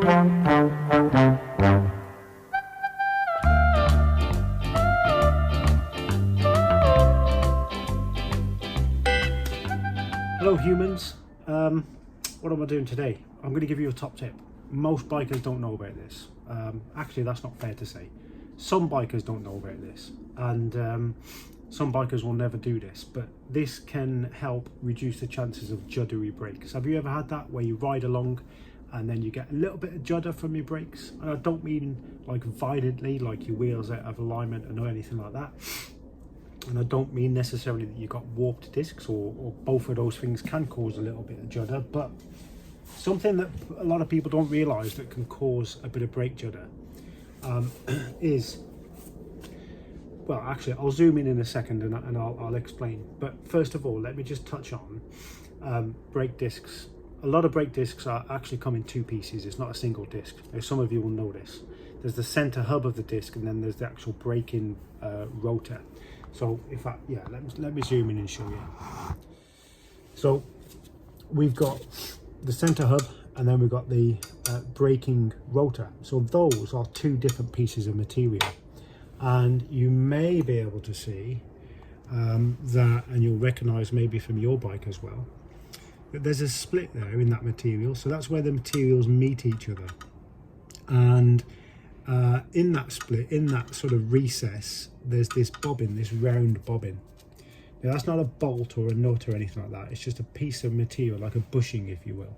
Hello humans, what am I doing today? I'm going to give you a top tip. Most bikers don't know about this. Actually, that's not fair to say. Some bikers don't know about this, and some bikers will never do this, but this can help reduce the chances of juddery brakes. Have you ever had that, where you ride along and then you get a little bit of judder from your brakes? And I don't mean like violently, like your wheels out of alignment or anything like that. And I don't mean necessarily that you've got warped discs, or both of those things can cause a little bit of judder, but something that a lot of people don't realise that can cause a bit of brake judder is, well, actually I'll zoom in a second and I'll explain. But first of all, let me just touch on brake discs. A lot of brake discs are actually come in two pieces. It's not a single disc. Now, some of you will know this. There's the centre hub of the disc, and then there's the actual braking rotor. So if I, yeah, let me zoom in and show you. So we've got the center hub, and then we've got the braking rotor. So those are two different pieces of material, and you may be able to see that, and you'll recognize maybe from your bike as well, that there's a split there in that material. So that's where the materials meet each other, and in that split, in that sort of recess, there's this bobbin, this round bobbin. Now that's not a bolt or a nut or anything like that. It's just a piece of material, like a bushing, if you will.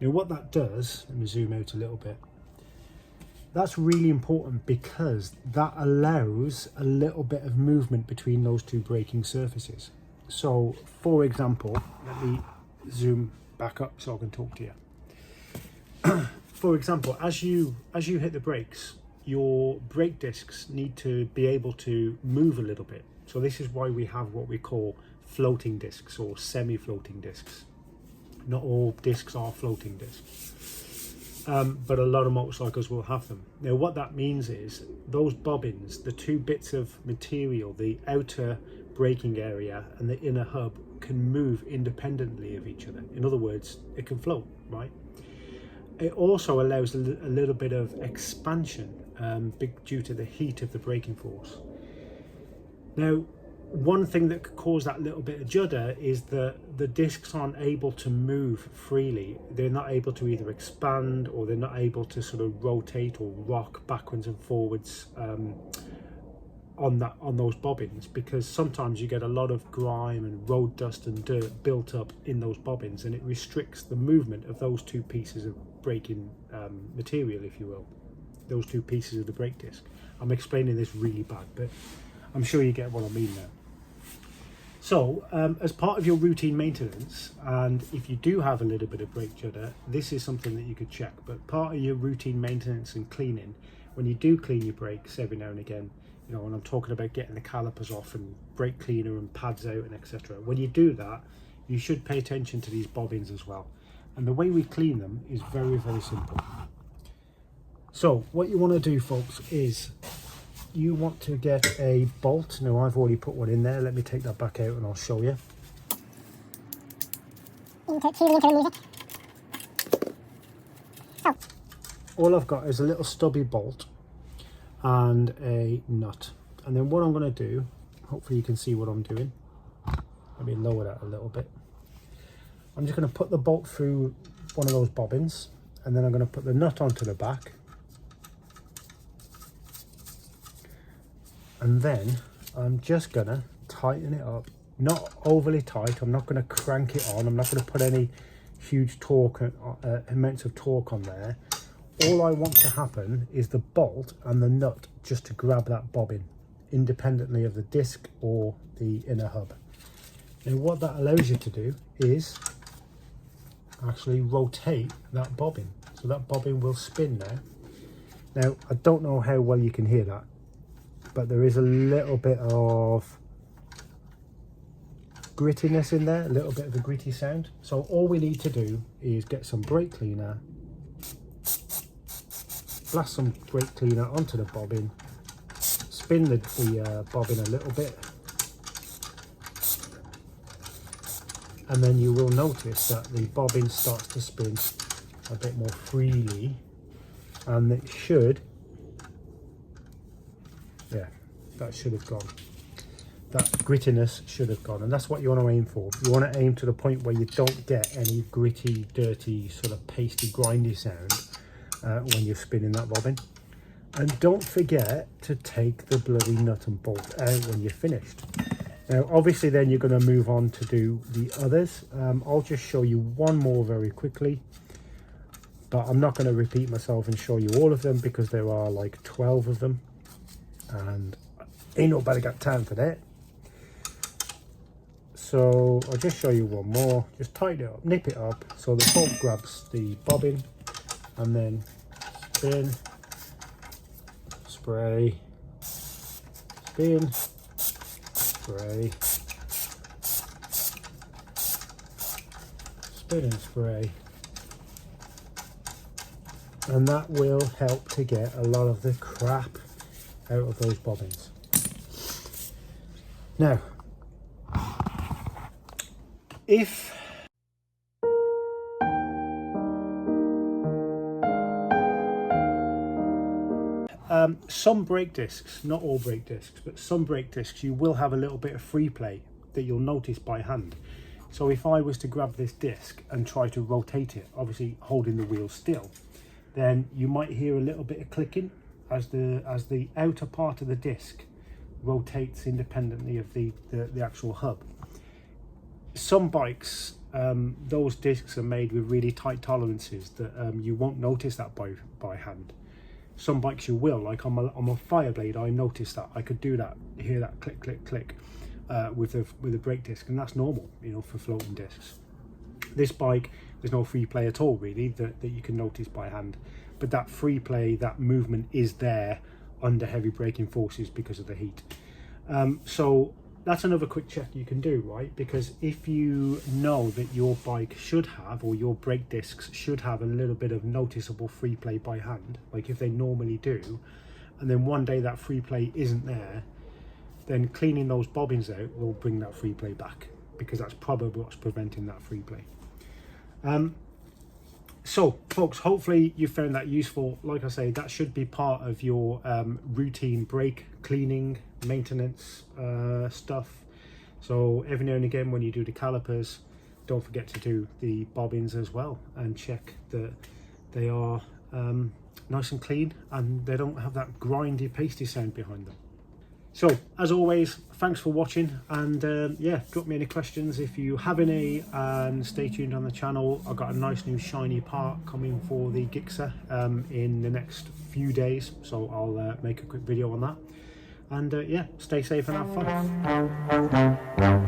Now what that does, let me zoom out a little bit. That's really important because that allows a little bit of movement between those two braking surfaces. So for example, let me zoom back up so I can talk to you. For example, as you hit the brakes, your brake discs need to be able to move a little bit. So this is why we have what we call floating discs or semi-floating discs. Not all discs are floating discs, but a lot of motorcycles will have them. Now what that means is those bobbins, the two bits of material, the outer braking area and the inner hub, can move independently of each other. In other words, it can float, right? It also allows a little bit of expansion due to the heat of the braking force. Now, one thing that could cause that little bit of judder is that the discs aren't able to move freely. They're not able to either expand, or they're not able to sort of rotate or rock backwards and forwards on those bobbins, because sometimes you get a lot of grime and road dust and dirt built up in those bobbins, and it restricts the movement of those two pieces of braking material, if you will, those two pieces of the brake disc. I'm explaining this really bad, but I'm sure you get what I mean now. So as part of your routine maintenance, and if you do have a little bit of brake judder, this is something that you could check. But part of your routine maintenance and cleaning, when you do clean your brakes every now and again, you know, when I'm talking about getting the calipers off and brake cleaner and pads out and etc., when you do that, you should pay attention to these bobbins as well. And the way we clean them is very, very simple. So what you want to do, folks, is you want to get a bolt. Now I've already put one in there. Let me take that back out and I'll show you. So all I've got is a little stubby bolt and a nut, and then what I'm going to do, hopefully you can see what I'm doing, let me lower that a little bit. I'm just going to put the bolt through one of those bobbins, and then I'm going to put the nut onto the back, and then I'm just going to tighten it up, not overly tight. I'm not going to crank it on. I'm not going to put any huge torque, amounts of torque on there. All I want to happen is the bolt and the nut just to grab that bobbin independently of the disc or the inner hub. Now what that allows you to do is actually rotate that bobbin. So that bobbin will spin now. Now I don't know how well you can hear that, but there is a little bit of grittiness in there, a little bit of a gritty sound. So all we need to do is get some brake cleaner, blast some brake cleaner onto the bobbin, spin the bobbin a little bit, and then you will notice that the bobbin starts to spin a bit more freely and it should, yeah, that should have gone. That grittiness should have gone, and that's what you want to aim for. You want to aim to the point where you don't get any gritty, dirty, sort of pasty, grindy sound when you're spinning that bobbin. And don't forget to take the bloody nut and bolt out when you're finished. Now obviously then you're going to move on to do the others. I'll just show you one more very quickly, but I'm not going to repeat myself and show you all of them because there are like 12 of them and ain't nobody got time for that. So I'll just show you one more. Just tighten it up, nip it up so the bolt grabs the bobbin, and then spin, spray, spin, spray, spin and spray, and that will help to get a lot of the crap out of those bobbins. Now, if some brake discs, not all brake discs, but some brake discs, you will have a little bit of free play that you'll notice by hand. So if I was to grab this disc and try to rotate it, obviously holding the wheel still, then you might hear a little bit of clicking as the outer part of the disc rotates independently of the actual hub. Some bikes, those discs are made with really tight tolerances that you won't notice that by hand. Some bikes you will, like on my Fireblade, I noticed that. I could do that, hear that click, click, click with a brake disc, and that's normal, you know, for floating discs. This bike, there's no free play at all really that you can notice by hand, but that free play, that movement is there under heavy braking forces because of the heat. So that's another quick check you can do, right? Because if you know that your bike should have, or your brake discs should have, a little bit of noticeable free play by hand, like if they normally do, and then one day that free play isn't there, then cleaning those bobbins out will bring that free play back, because that's probably what's preventing that free play. So folks, hopefully you found that useful. Like I say, that should be part of your routine brake cleaning, maintenance stuff. So every now and again when you do the calipers, don't forget to do the bobbins as well, and check that they are nice and clean and they don't have that grindy, pasty sound behind them. So as always, thanks for watching, and yeah, drop me any questions if you have any, and stay tuned on the channel. I've got a nice new shiny part coming for the Gixxer in the next few days, so I'll make a quick video on that. And yeah, stay safe and have fun.